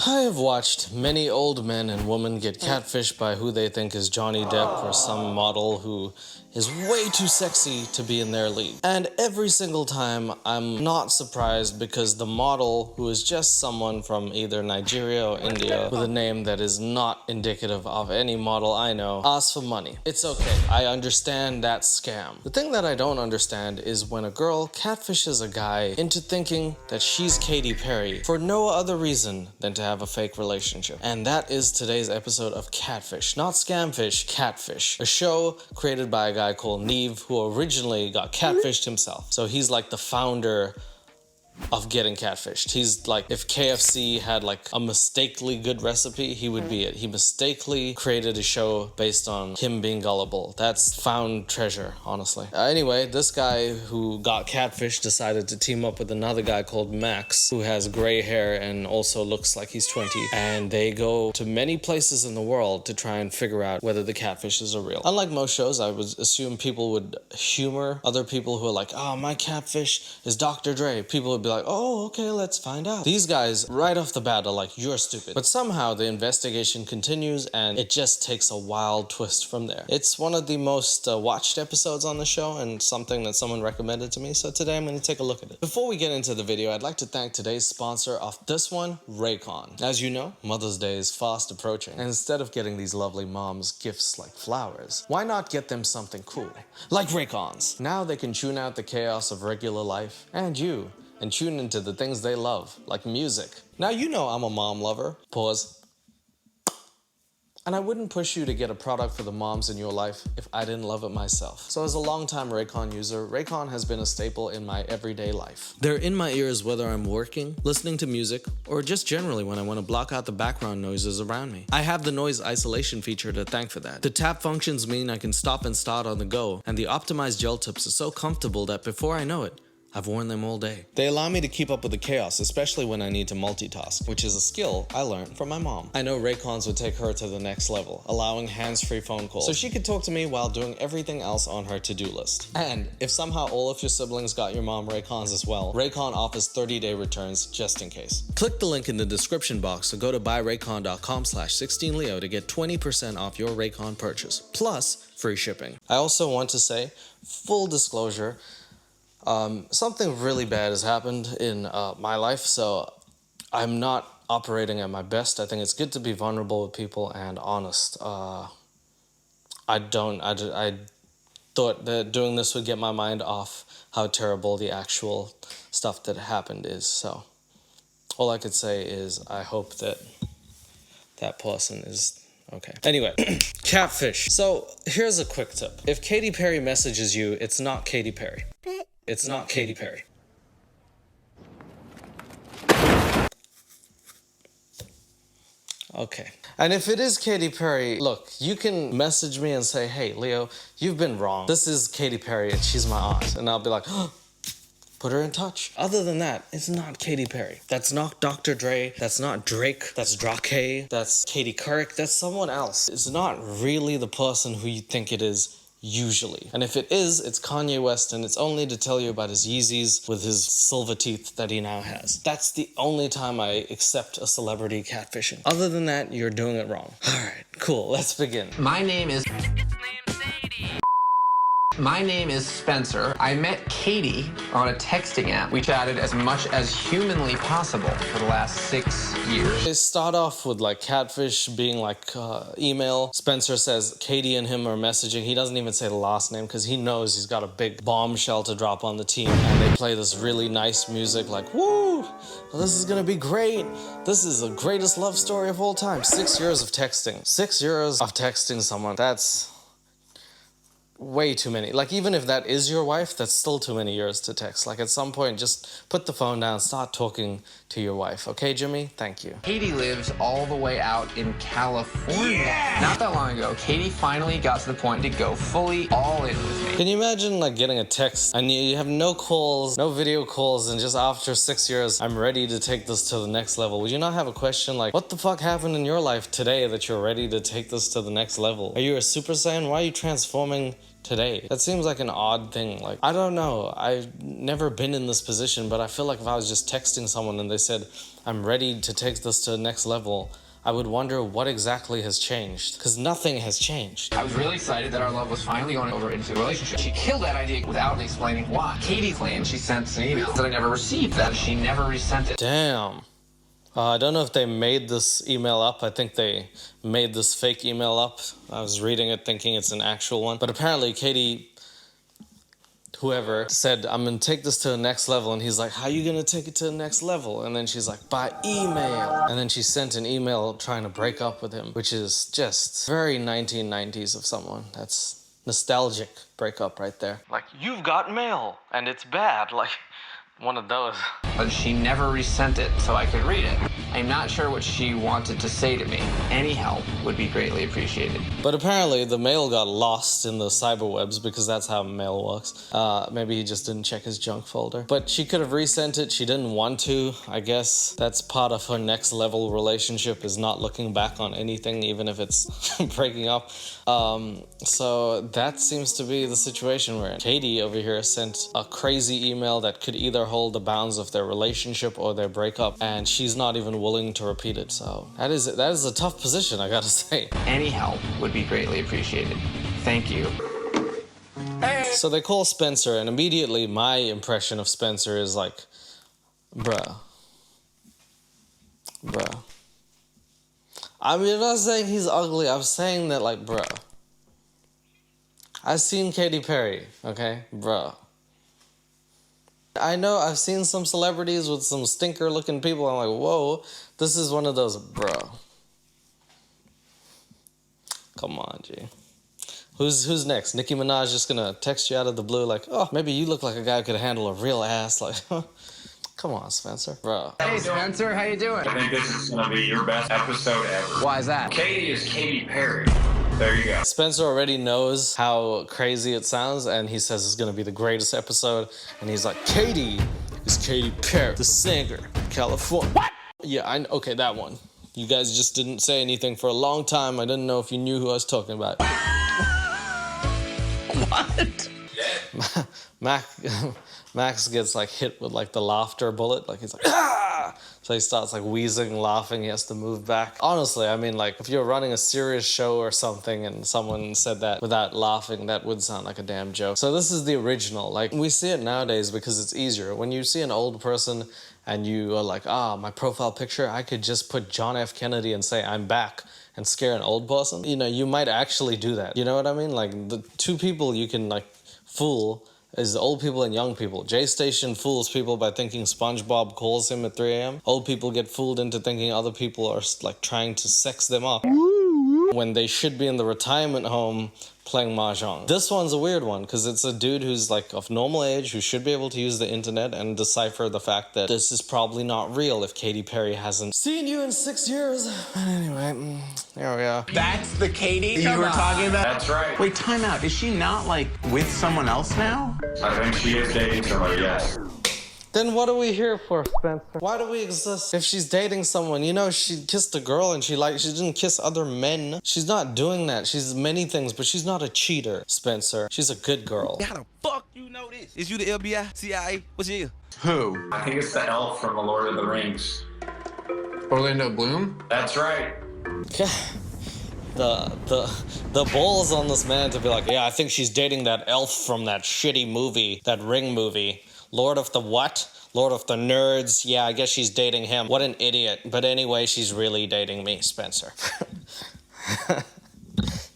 I have watched many old men and women get catfished by who they think is Johnny Depp or some model who is way too sexy to be in their league. And every single time, I'm not surprised because the model, who is just someone from either Nigeria or India with a name that is not indicative of any model I know, asks for money. It's okay. I understand that scam. The thing that I don't understand is when a girl catfishes a guy into thinking that she's Katy Perry for no other reason than to have a fake relationship. And that is today's episode of Catfish. Not Scamfish, Catfish. A show created by a guy called Neve who originally got catfished himself. So he's like the founder of getting catfished. He's like, if KFC had like a mistakenly good recipe, he would be it. He mistakenly created a show based on him being gullible. That's found treasure, honestly. Anyway, this guy who got catfished decided to team up with another guy called Max, who has gray hair and also looks like he's 20. And they go to many places in the world to try and figure out whether the catfishes are real. Unlike most shows, I would assume people would humor other people who are like, oh, my catfish is Dr. Dre. People would be like, oh, okay, let's find out. These guys, right off the bat, are like, you're stupid. But somehow the investigation continues and it just takes a wild twist from there. It's one of the most watched episodes on the show and something that someone recommended to me, so today I'm going to take a look at it. Before we get into the video, I'd like to thank today's sponsor of this one, Raycon. As you know, Mother's Day is fast approaching, and instead of getting these lovely moms gifts like flowers, why not get them something cool, like Raycons? Now they can tune out the chaos of regular life, and you, and tune into the things they love, like music. Now you know I'm a mom lover. Pause. And I wouldn't push you to get a product for the moms in your life if I didn't love it myself. So as a longtime Raycon user, Raycon has been a staple in my everyday life. They're in my ears whether I'm working, listening to music, or just generally when I want to block out the background noises around me. I have the noise isolation feature to thank for that. The tap functions mean I can stop and start on the go, and the optimized gel tips are so comfortable that before I know it, I've worn them all day. They allow me to keep up with the chaos, especially when I need to multitask, which is a skill I learned from my mom. I know Raycons would take her to the next level, allowing hands-free phone calls, so she could talk to me while doing everything else on her to-do list. And if somehow all of your siblings got your mom Raycons as well, Raycon offers 30-day returns just in case. Click the link in the description box or go to buyraycon.com/sixteenleo to get 20% off your Raycon purchase, plus free shipping. I also want to say, full disclosure, something really bad has happened in my life, so I'm not operating at my best. I think it's good to be vulnerable with people and honest. I thought that doing this would get my mind off how terrible the actual stuff that happened is, so all I could say is I hope that that person is okay. Anyway, catfish. So here's a quick tip. If Katy Perry messages you, it's not Katy Perry. It's not Katy Perry. Okay. And if it is Katy Perry, look, you can message me and say, hey, Leo, you've been wrong. This is Katy Perry and she's my aunt. And I'll be like, oh, put her in touch. Other than that, it's not Katy Perry. That's not Dr. Dre. That's not Drake. That's Drake. That's Katie Couric. That's someone else. It's not really the person who you think it is. Usually. And if it is, it's Kanye West, and it's only to tell you about his Yeezys with his silver teeth that he now has. That's the only time I accept a celebrity catfishing. Other than that, you're doing it wrong. Alright, cool, let's begin. My name is Spencer. I met Katy on a texting app. We chatted as much as humanly possible for the last 6 years. They start off with like catfish being like email. Spencer says Katy and him are messaging. He doesn't even say the last name because he knows he's got a big bombshell to drop on the team. And they play this really nice music like, woo, well, this is gonna be great. This is the greatest love story of all time. 6 years of texting. 6 years of texting someone, that's way too many. Like, even if that is your wife, that's still too many years to text. Like, at some point, just put the phone down, start talking to your wife. Okay, Jimmy? Thank you. Katy lives all the way out in California. Yeah! Not that long ago, Katy finally got to the point to go fully all in with me. Can you imagine, like, getting a text and you have no calls, no video calls, and just after 6 years, I'm ready to take this to the next level? Would you not have a question like, what the fuck happened in your life today that you're ready to take this to the next level? Are you a Super Saiyan? Why are you transforming today. That seems like an odd thing. Like, I don't know. I've never been in this position, but I feel like if I was just texting someone and they said, I'm ready to take this to the next level, I would wonder what exactly has changed. Because nothing has changed. I was really excited that our love was finally going over into a relationship. She killed that idea without explaining why. Katy claimed she sent an email that I never received, that she never resent it. Damn. I don't know if they made this email up. I think they made this fake email up. I was reading it thinking it's an actual one. But apparently Katy, whoever, said, I'm gonna take this to the next level. And he's like, how you gonna take it to the next level? And then she's like, by email. And then she sent an email trying to break up with him, which is just very 1990s of someone. That's nostalgic breakup right there. Like, you've got mail and it's bad. Like, one of those. But she never resent it, so I could read it. I'm not sure what she wanted to say to me. Any help would be greatly appreciated. But apparently the mail got lost in the cyberwebs because that's how mail works. Maybe he just didn't check his junk folder. But she could have resent it. She didn't want to. I guess that's part of her next level relationship, is not looking back on anything, even if it's breaking up. So that seems to be the situation we're in. Katy over here sent a crazy email that could either hold the bounds of their relationship or their breakup, and she's not even willing to repeat it. So that is a tough position, I gotta say. Any help would be greatly appreciated. Thank you. So they call Spencer, and immediately my impression of Spencer is like, bruh. I mean, I'm not saying he's ugly, I'm saying that, like, bruh. I've seen Katy Perry, okay? Bruh. I know I've seen some celebrities with some stinker looking people. I'm like, whoa, this is one of those, bro. Come on, G. Who's next? Nicki Minaj just gonna text you out of the blue like, oh, maybe you look like a guy who could handle a real ass. Like, come on, Spencer. Bro. Hey, Spencer, how you doing? I think this is gonna be your best episode ever. Why is that? Katy is Katy Perry. There you go. Spencer already knows how crazy it sounds, and he says it's gonna be the greatest episode. And he's like, Katy is Katy Perry, the singer, California. What? Yeah, okay, that one. You guys just didn't say anything for a long time. I didn't know if you knew who I was talking about. What? Max gets like hit with like the laughter bullet. Like he's like, ah! So he starts like wheezing, laughing. He has to move back. Honestly, I mean, like if you're running a serious show or something and someone said that without laughing, that would sound like a damn joke. So this is the original. Like we see it nowadays because it's easier. When you see an old person and you are like, my profile picture, I could just put John F. Kennedy and say, I'm back, and scare an old person. You know, you might actually do that. You know what I mean? Like the two people you can like fool is old people and young people. J Station fools people by thinking SpongeBob calls him at 3 a.m. Old people get fooled into thinking other people are like trying to sex them up when they should be in the retirement home playing mahjong. This one's a weird one because it's a dude who's like of normal age who should be able to use the internet and decipher the fact that this is probably not real if Katy Perry hasn't seen you in 6 years. But anyway, there we are. That's the Katy you were talking about? That's right. Wait, time out. Is she not, like, with someone else now? I think she is dating somebody, yes. Then what are we here for, Spencer? Why do we exist? If she's dating someone, you know, she kissed a girl and she didn't kiss other men. She's not doing that. She's many things, but she's not a cheater, Spencer. She's a good girl. How the fuck you know this? Is you the FBI, CIA? What's you? Who? I think it's the elf from The Lord of the Rings. Orlando Bloom? That's right. The balls on this man to be like, yeah, I think she's dating that elf from that shitty movie, that Ring movie. Lord of the what? Lord of the Nerds. Yeah, I guess she's dating him. What an idiot. But anyway, she's really dating me, Spencer.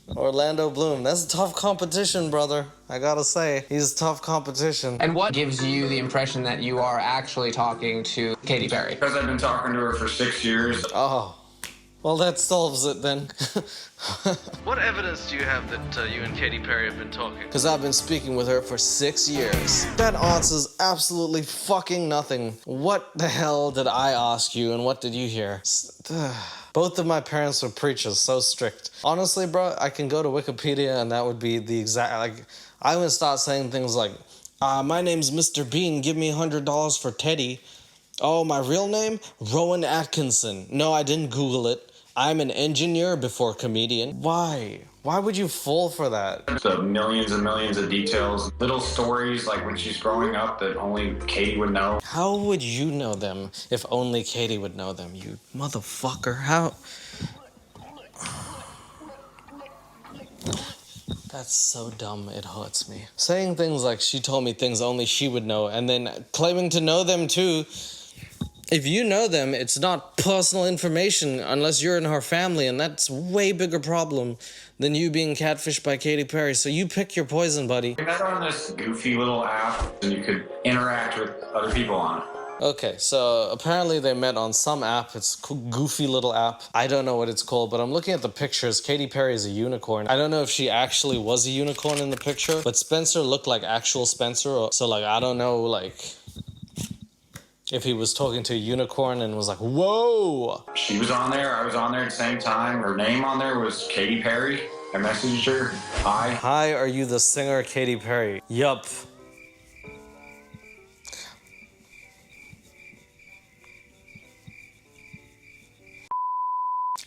Orlando Bloom. That's a tough competition, brother. I gotta say, he's tough competition. And what gives you the impression that you are actually talking to Katy Perry? Because I've been talking to her for 6 years. Oh. Well, that solves it then. What evidence do you have that you and Katy Perry have been talking? Because I've been speaking with her for 6 years. That answers absolutely fucking nothing. What the hell did I ask you and what did you hear? Both of my parents were preachers, so strict. Honestly, bro, I can go to Wikipedia and that would be the exact, like, I would start saying things like, my name's Mr. Bean, give me $100 for Teddy. Oh, my real name? Rowan Atkinson. No, I didn't Google it. I'm an engineer before comedian. Why? Why would you fall for that? So millions and millions of details, little stories like when she's growing up that only Katy would know. How would you know them if only Katy would know them, you motherfucker? How? That's so dumb, it hurts me. Saying things like she told me things only she would know, and then claiming to know them too. If you know them, it's not personal information unless you're in her family, and that's a way bigger problem than you being catfished by Katy Perry. So you pick your poison, buddy. We met on this goofy little app, and you could interact with other people on it. Okay, so apparently they met on some app. It's a goofy little app. I don't know what it's called, but I'm looking at the pictures. Katy Perry is a unicorn. I don't know if she actually was a unicorn in the picture, but Spencer looked like actual Spencer. So like, I don't know, like, if he was talking to a unicorn and was like, whoa! She was on there, I was on there at the same time. Her name on there was Katy Perry. I messaged her, hi. Hi, are you the singer Katy Perry? Yup.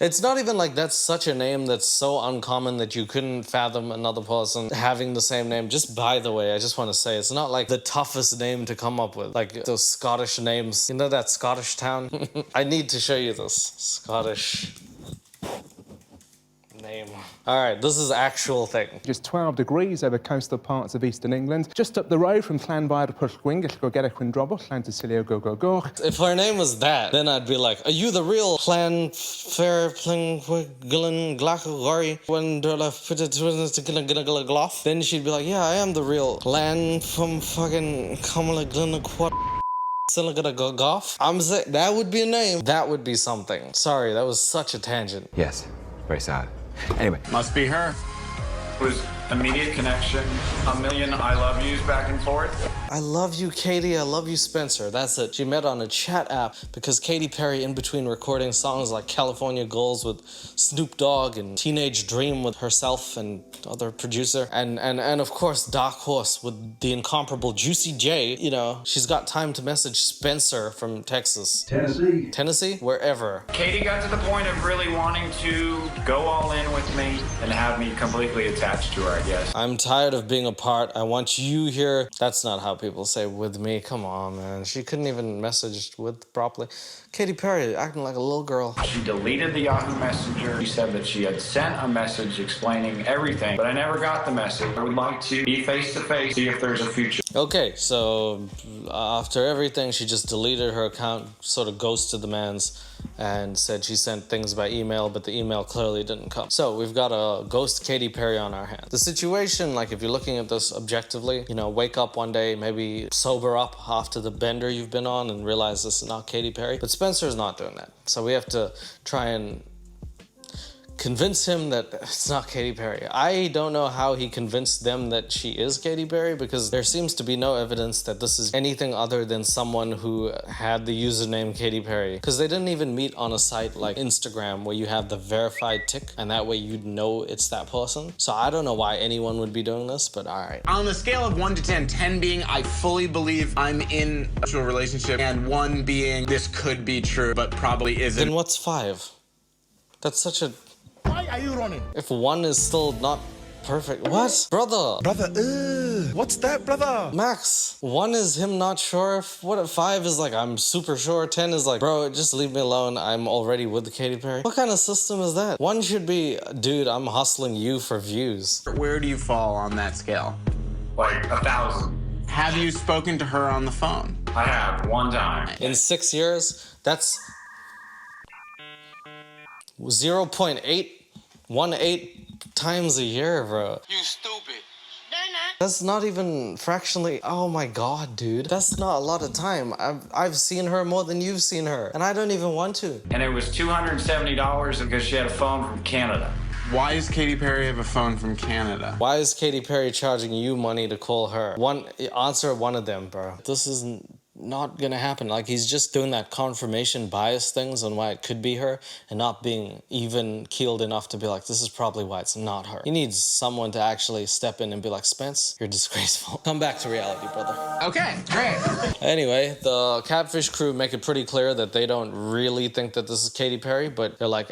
It's not even like that's such a name that's so uncommon that you couldn't fathom another person having the same name. Just by the way, I just want to say, it's not like the toughest name to come up with. Like those Scottish names. You know that Scottish town? I need to show you this Scottish name. All right, this is actual thing. Just 12 degrees over coastal parts of eastern England. Just up the road from Llanfair Pwllgwyngyll go get a Quindrobol, Llantysilio go go go. If her name was that, then I'd be like, are you the real Llanfair Pwllgwyngyll Glachgori Gloff? Then she'd be like, yeah, I am the real Land from fucking Kamala Glennaquat. Goff. I'm saying that would be a name. That would be something. Sorry, that was such a tangent. Yes, very sad. Anyway. Must be her. It was immediate connection, a million I love yous back and forth. I love you, Katy. I love you, Spencer. That's it. She met on a chat app because Katy Perry, in between recording songs like California Goals with Snoop Dogg and Teenage Dream with herself and other producer, and of course Dark Horse with the incomparable Juicy J, you know, she's got time to message Spencer from Texas. Tennessee? Wherever. Katy got to the point of really wanting to go all in with me and have me completely attached to her, I guess. I'm tired of being apart. I want you here. That's not how people say with me. Come on, man. She couldn't even message with properly. Katy Perry acting like a little girl. She deleted the Yahoo Messenger. She said that she had sent a message explaining everything, but I never got the message. I would like to be face to face, see if there's a future. Okay, so after everything, she just deleted her account, sort of ghosted the man's, and said she sent things by email, but the email clearly didn't come. So we've got a ghost Katy Perry on our hands. The situation, like if you're looking at this objectively, you know, wake up one day, maybe sober up after the bender you've been on and realize this is not Katy Perry. But Spencer's not doing that. So we have to try and convince him that it's not Katy Perry. I don't know how he convinced them that she is Katy Perry, because there seems to be no evidence that this is anything other than someone who had the username Katy Perry. Because they didn't even meet on a site like Instagram where you have the verified tick and that way you'd know it's that person. So I don't know why anyone would be doing this, but all right. On the scale of 1 to 10, 10 being I fully believe I'm in a sexual relationship, and 1 being this could be true but probably isn't. Then what's 5? That's such a... Why are you running? If 1 is still not perfect... What? Brother! Brother, what's that, brother? Max, 1 is him not sure. What if 5 is like, I'm super sure. 10 is like, bro, just leave me alone. I'm already with Katy Perry. What kind of system is that? 1 should be, dude, I'm hustling you for views. Where do you fall on that scale? Like 1,000. Have you spoken to her on the phone? I have, one time. In 6 years, that's 0.818 times a year, bro. You stupid. That's not even fractionally. Oh my god, dude. That's not a lot of time. I've seen her more than you've seen her, and I don't even want to. And it was $270 because she had a phone from Canada. Why does Katy Perry have a phone from Canada? Why is Katy Perry charging you money to call her? Answer one of them, bro. This isn't... not gonna happen. Like, he's just doing that confirmation bias things on why it could be her and not being even keeled enough to be like, this is probably why it's not her. He needs someone to actually step in and be like, Spence, you're disgraceful. Come back to reality, brother. Okay, great. Anyway, the Catfish crew make it pretty clear that they don't really think that this is Katy Perry, but they're like,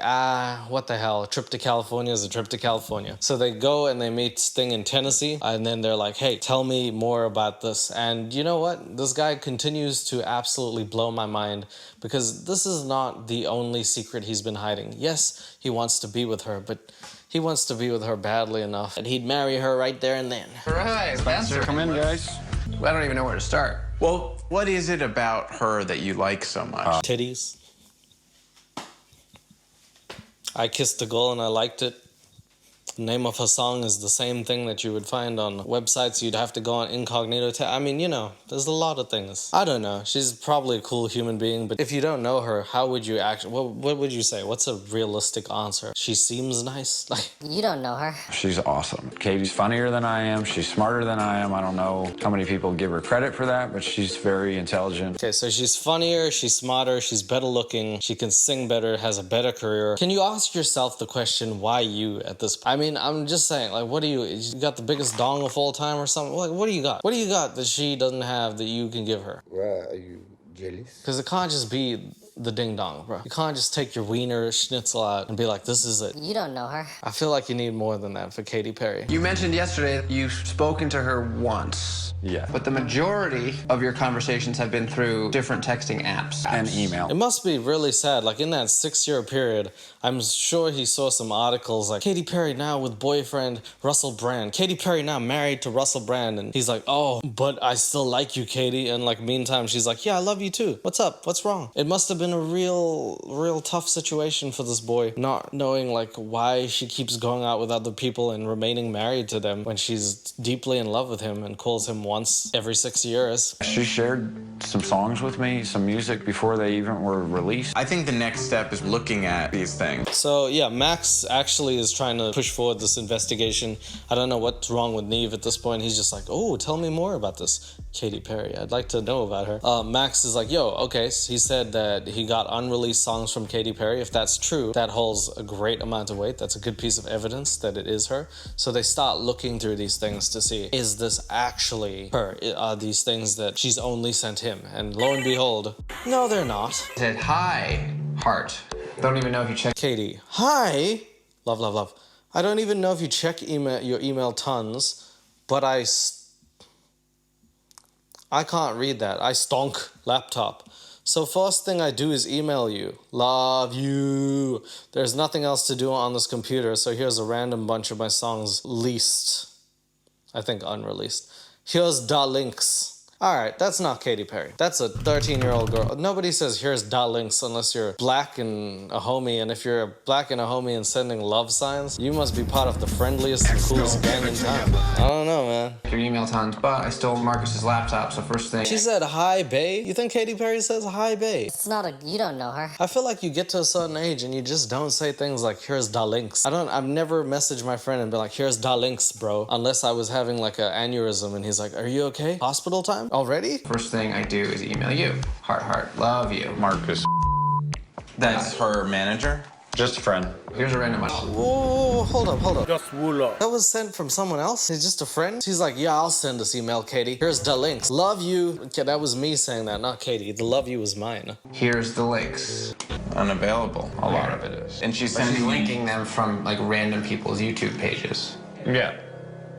what the hell? A trip to California is a trip to California. So they go and they meet Sting in Tennessee, and then they're like, hey, tell me more about this. And you know what? This guy continues to absolutely blow my mind, because this is not the only secret he's been hiding. Yes, he wants to be with her, but he wants to be with her badly enough that he'd marry her right there and then. All right, Spencer. Come in, guys. I don't even know where to start. Well, what is it about her that you like so much? Titties. I kissed a girl and I liked it. The name of her song is the same thing that you would find on websites you'd have to go on incognito. I mean, you know, there's a lot of things. I don't know. She's probably a cool human being, but if you don't know her, how would you actually, what would you say? What's a realistic answer? She seems nice. Like, you don't know her. She's awesome. Katy's funnier than I am. She's smarter than I am. I don't know how many people give her credit for that, but she's very intelligent. okay, so she's funnier, she's smarter, she's better looking, she can sing better, has a better career. Can you ask yourself the question, why you at this point? I mean, I'm just saying, like, what do you got the biggest dong of all time or something? Like, what do you got? What do you got that she doesn't have that you can give her? Well, are you jealous? Because it can't just be the ding dong, bro. You can't just take your wiener schnitzel out and be like, this is it. You don't know her. I feel like you need more than that for Katy Perry. You mentioned yesterday you've spoken to her once. Yeah. But the majority of your conversations have been through different texting apps. And email. It must be really sad. Like, in that 6-year period, I'm sure he saw some articles like, Katy Perry now with boyfriend Russell Brand. Katy Perry now married to Russell Brand. And he's like, oh, but I still like you, Katy. And like, meantime, she's like, yeah, I love you too. What's up? What's wrong? It must have been a real tough situation for this boy, not knowing like why she keeps going out with other people and remaining married to them when she's deeply in love with him and calls him once every 6 years. She shared some songs with me, some music before they even were released. I think the next step is looking at these things. So yeah, Max actually is trying to push forward this investigation. I don't know what's wrong with Neve at this point. He's just like, oh, tell me more about this Katy Perry. I'd like to know about her. Max is like, yo, okay, so he said that he got unreleased songs from Katy Perry. If that's true, that holds a great amount of weight. That's a good piece of evidence that it is her. So they start looking through these things to see, is this actually her? Are these things that she's only sent him? And lo and behold, no, they're not. Said, hi, heart. Don't even know if you checked. Katy, hi. Love, love, love. I don't even know if you check your email tons, but I can't read that. I stonk laptop. So first thing I do is email you. Love you. There's nothing else to do on this computer, so here's a random bunch of my songs leased. I think unreleased. Here's da links. All right, that's not Katy Perry. That's a 13-year-old girl. Nobody says here's da links unless you're black and a homie, and if you're black and a homie and sending love signs, you must be part of the friendliest and coolest gang in town. I don't know, man. Your email tons, but I stole Marcus's laptop, so first thing. She said hi, bae. You think Katy Perry says hi, bae? It's not a, you don't know her. I feel like you get to a certain age and you just don't say things like, here's da links. I've never messaged my friend and been like, here's da links, bro. Unless I was having like an aneurysm and he's like, are you okay? Hospital time? Already? First thing I do is email you. Heart, heart, love you. Marcus. That's her manager? Just a friend. Here's a random one. Whoa, hold up. Just wool up. That was sent from someone else? He's just a friend? He's like, yeah, I'll send this email, Katy. Here's the links. Love you. Okay, that was me saying that, not Katy. The love you was mine. Here's the links. Unavailable. A lot of it is. And she's But she's sending linking them from like random people's YouTube pages. Yeah.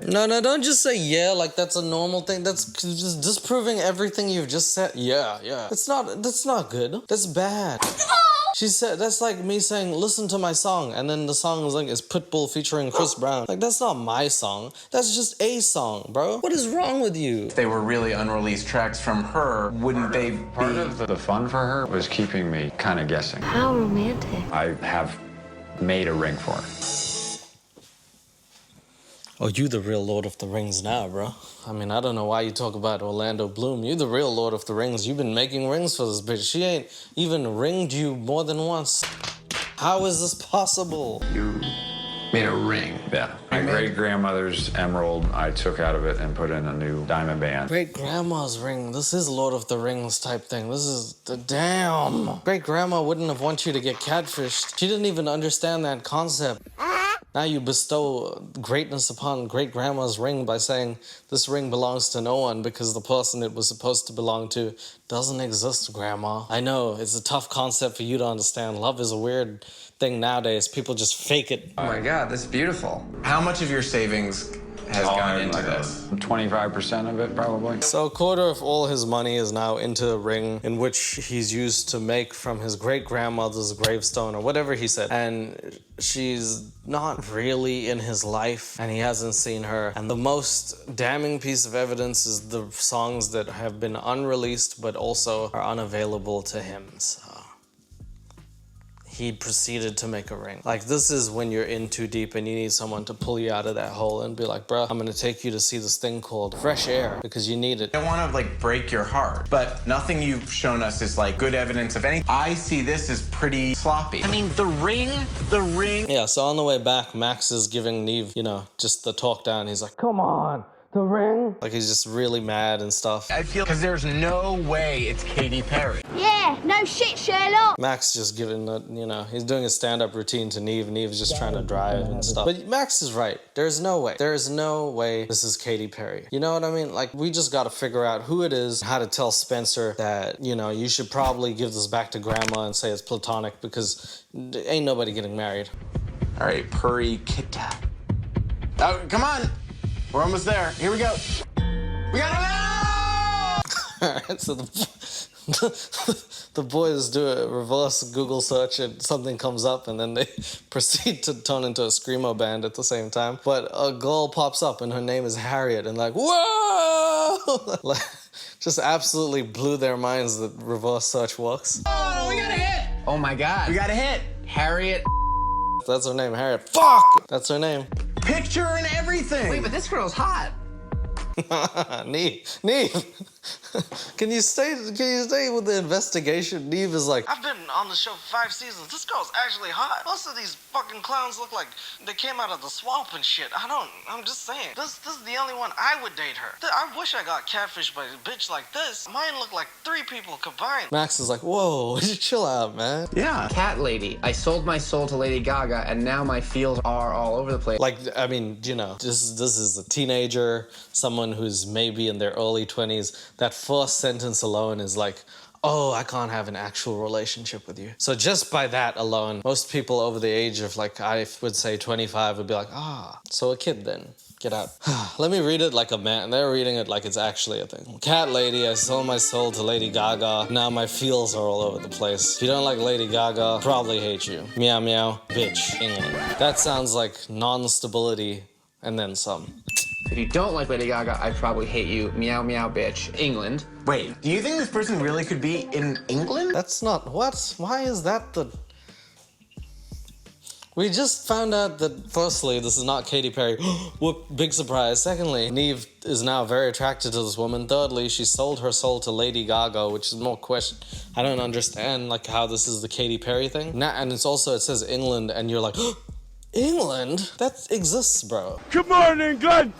No, don't just say yeah like that's a normal thing. That's just disproving everything you've just said. Yeah. That's not good. That's bad. She said, that's like me saying, listen to my song, and then the song is like, it's Pitbull featuring Chris Brown. Like, that's not my song. That's just a song, bro. What is wrong with you? If they were really unreleased tracks from her, wouldn't they be... Part of the fun for her was keeping me kind of guessing. How romantic. I have made a ring for her. Oh, you the real Lord of the Rings now, bro. I mean, I don't know why you talk about Orlando Bloom. You the real Lord of the Rings. You've been making rings for this bitch. She ain't even ringed you more than once. How is this possible? You Made a ring. Yeah. My great-grandmother's emerald, I took out of it and put in a new diamond band. Great grandma's ring. This is Lord of the Rings type thing. This is the damn. Great grandma wouldn't have want you to get catfished. She didn't even understand that concept. Now you bestow greatness upon great grandma's ring by saying this ring belongs to no one because the person it was supposed to belong to doesn't exist, grandma. I know it's a tough concept for you to understand. Love is a weird thing nowadays. People just fake it. Oh my God, this is beautiful. How much of your savings has gone into this? 25% of it, probably. So a quarter of all his money is now into a ring in which he's used to make from his great-grandmother's gravestone or whatever he said. And she's not really in his life and he hasn't seen her. And the most damning piece of evidence is the songs that have been unreleased but also are unavailable to him. So he proceeded to make a ring. Like, this is when you're in too deep and you need someone to pull you out of that hole and be like, bruh, I'm gonna take you to see this thing called fresh air because you need it. I don't want to like break your heart, but nothing you've shown us is like good evidence of anything. I see this as pretty sloppy. I mean, the ring. Yeah, so on the way back, Max is giving Neve, you know, just the talk down. He's like, come on, the ring. Like, he's just really mad and stuff. I feel because there's no way it's Katy Perry. Yeah, no shit, Sherlock. Max just giving the, you know, he's doing a stand-up routine to Neve. Neve's just trying to drive and stuff. But Max is right. There's no way. There's no way this is Katy Perry. You know what I mean? Like, we just got to figure out who it is, how to tell Spencer that, you know, you should probably give this back to grandma and say it's platonic because ain't nobody getting married. All right, Puri Kita. Oh, come on. We're almost there. Here we go. We got it! All right, so the boys do a reverse Google search and something comes up and then they proceed to turn into a screamo band at the same time. But a girl pops up and her name is Harriet and like, whoa! Like, just absolutely blew their minds that reverse search works. Oh, we got a hit! Oh my God. We got a hit. Harriet. That's her name, Harriet. Fuck! That's her name. Picture and everything. Wait, but this girl's hot. Neve. Can you stay with the investigation? Neve is like, I've been on the show for 5 seasons. This girl's actually hot. Most of these fucking clowns look like they came out of the swamp and shit. I'm just saying. This is the only one I would date her. I wish I got catfished by a bitch like this. Mine look like 3 people combined. Max is like, whoa, chill out, man. Yeah. Cat lady. I sold my soul to Lady Gaga and now my feels are all over the place. Like, I mean, you know, this is a teenager, someone who's maybe in their early 20s. That first sentence alone is like, oh, I can't have an actual relationship with you. So just by that alone, most people over the age of, like, I would say 25 would be like, so a kid then. Get out. Let me read it like a man. They're reading it like it's actually a thing. Cat lady, I sold my soul to Lady Gaga. Now my feels are all over the place. If you don't like Lady Gaga, probably hate you. Meow meow, bitch, England. That sounds like non-stability and then some. If you don't like Lady Gaga, I probably hate you. Meow meow bitch. England. Wait, do you think this person really could be in England? That's not, what? Why is that the... We just found out that, firstly, this is not Katy Perry. Whoop, big surprise. Secondly, Neve is now very attracted to this woman. Thirdly, she sold her soul to Lady Gaga, which is more question. I don't understand, like, how this is the Katy Perry thing. And it's also, it says England, and you're like, England? That exists, bro. Come on, England!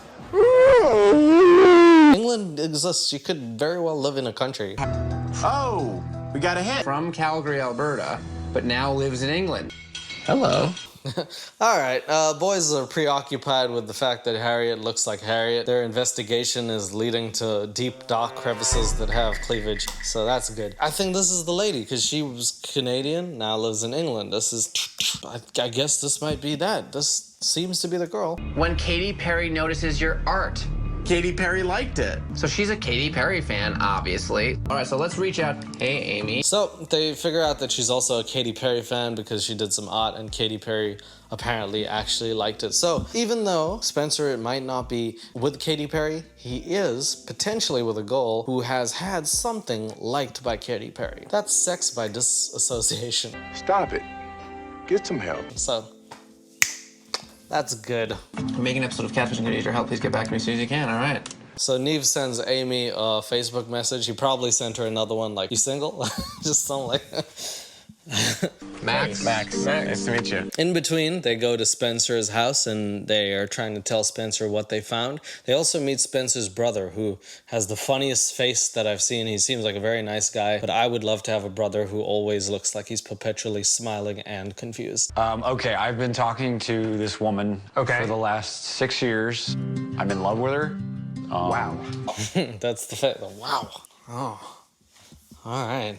England exists. You could very well live in a country. Oh, we got a hit. From Calgary, Alberta, but now lives in England. Hello. All right, boys are preoccupied with the fact that Harriet looks like Harriet. Their investigation is leading to deep, dark crevices that have cleavage, so that's good. I think this is the lady, because she was Canadian, now lives in England. This is, I guess this might be that. This seems to be the girl. When Katy Perry notices your art. Katy Perry liked it. So she's a Katy Perry fan, obviously. All right, so let's reach out. Hey, Amy. So they figure out that she's also a Katy Perry fan because she did some art and Katy Perry apparently actually liked it. So even though Spencer might not be with Katy Perry, he is potentially with a girl who has had something liked by Katy Perry. That's sex by disassociation. Stop it. Get some help. So that's good. I'm making an episode of Catfishing. I need your help. Please get back to me as soon as you can. All right. So Neve sends Amy a Facebook message. He probably sent her another one like, you single? Just something like Max. Max. Nice to meet you. In between, they go to Spencer's house and they are trying to tell Spencer what they found. They also meet Spencer's brother, who has the funniest face that I've seen. He seems like a very nice guy, but I would love to have a brother who always looks like he's perpetually smiling and confused. Okay, I've been talking to this woman for the last 6 years. I'm in love with her. Wow. That's the fact. Wow. Oh. All right.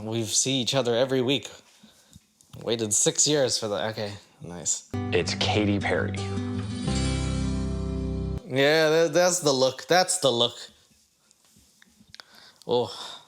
We see each other every week. Waited 6 years for that. Okay, nice. It's Katy Perry. Yeah, that's the look. That's the look. Oh.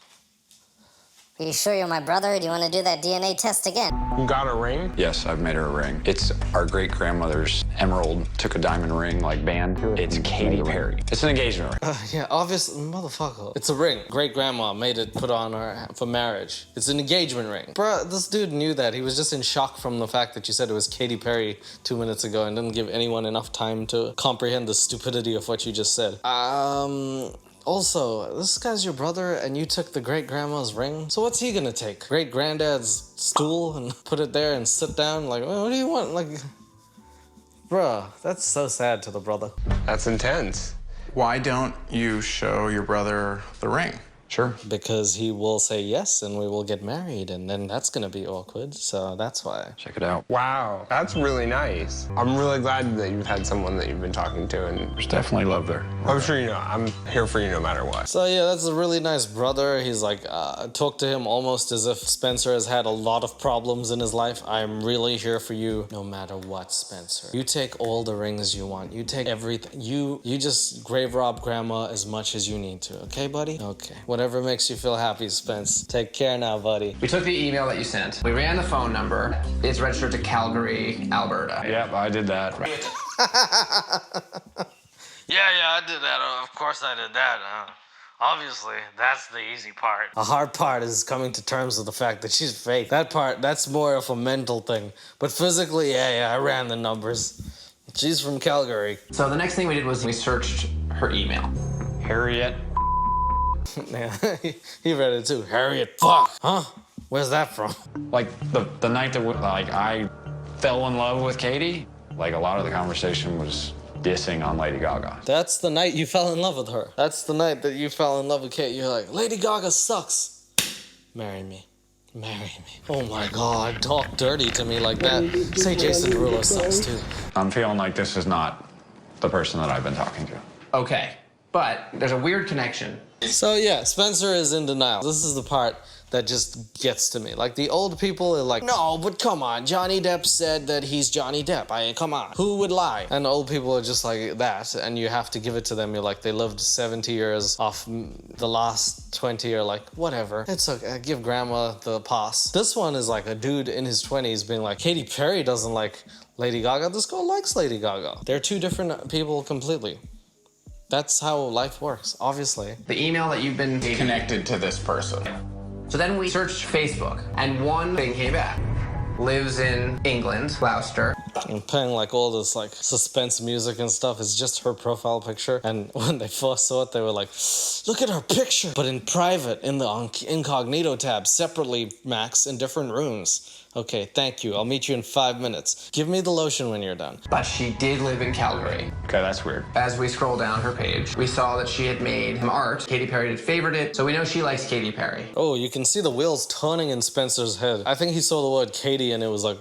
Are you sure you're my brother, or do you want to do that DNA test again? You got a ring? Yes, I've made her a ring. It's our great-grandmother's emerald, took a diamond ring, like, band to it. It's Katy Perry. It's an engagement ring. Yeah, obvious, motherfucker. It's a ring. Great-grandma made it put on her for marriage. It's an engagement ring. Bruh, this dude knew that. He was just in shock from the fact that you said it was Katy Perry 2 minutes ago and didn't give anyone enough time to comprehend the stupidity of what you just said. Also, this guy's your brother and you took the great-grandma's ring? So what's he gonna take? Great-granddad's stool and put it there and sit down? Like, what do you want? Like, bruh, that's so sad to the brother. That's intense. Why don't you show your brother the ring? Sure. Because he will say yes and we will get married and then that's gonna be awkward, so that's why. Check it out. Wow, that's really nice. I'm really glad that you've had someone that you've been talking to, and There's definitely love there. I'm sure you know, I'm here for you no matter what. So yeah, that's a really nice brother. He's like, talk to him almost as if Spencer has had a lot of problems in his life. I'm really here for you no matter what, Spencer. You take all the rings you want. You take everything. You just grave rob grandma as much as you need to, okay, buddy? Okay. Whatever makes you feel happy, Spence. Take care now, buddy. We took the email that you sent. We ran the phone number. It's registered to Calgary, Alberta. Yep, I did that. Yeah, I did that. Of course I did that. Obviously, that's the easy part. The hard part is coming to terms with the fact that she's fake. That part, that's more of a mental thing. But physically, yeah, I ran the numbers. She's from Calgary. So the next thing we did was we searched her email. Harriet. Yeah, he read it too. Harriet, fuck, huh? Where's that from? Like, the night that I fell in love with Katy, like, a lot of the conversation was dissing on Lady Gaga. That's the night you fell in love with her. That's the night that you fell in love with Kate. You're like, Lady Gaga sucks. Marry me. Marry me. Oh my God, talk dirty to me like that. Say Jason Derulo sucks too. I'm feeling like this is not the person that I've been talking to. Okay, but there's a weird connection. So yeah, Spencer is in denial. This is the part that just gets to me. Like, the old people are like, no, but come on, Johnny Depp said that he's Johnny Depp. Come on, who would lie? And old people are just like that, and you have to give it to them. You're like, they lived 70 years off the last 20, or like, whatever. It's okay, give grandma the pass. This one is like a dude in his 20s being like, Katy Perry doesn't like Lady Gaga. This girl likes Lady Gaga. They're two different people completely. That's how life works, obviously. The email that you've been Connected to this person. So then we searched Facebook, and one thing came back. Lives in England, Gloucester. And playing like all this like suspense music and stuff is just her profile picture. And when they first saw it, they were like, look at her picture. But in private, in the incognito tab, separately, Max, in different rooms. Okay, thank you. I'll meet you in 5 minutes. Give me the lotion when you're done. But she did live in Calgary. Okay, that's weird. As we scroll down her page, we saw that she had made some art. Katy Perry had favored it, so we know she likes Katy Perry. Oh, you can see the wheels turning in Spencer's head. I think he saw the word Katy and it was like,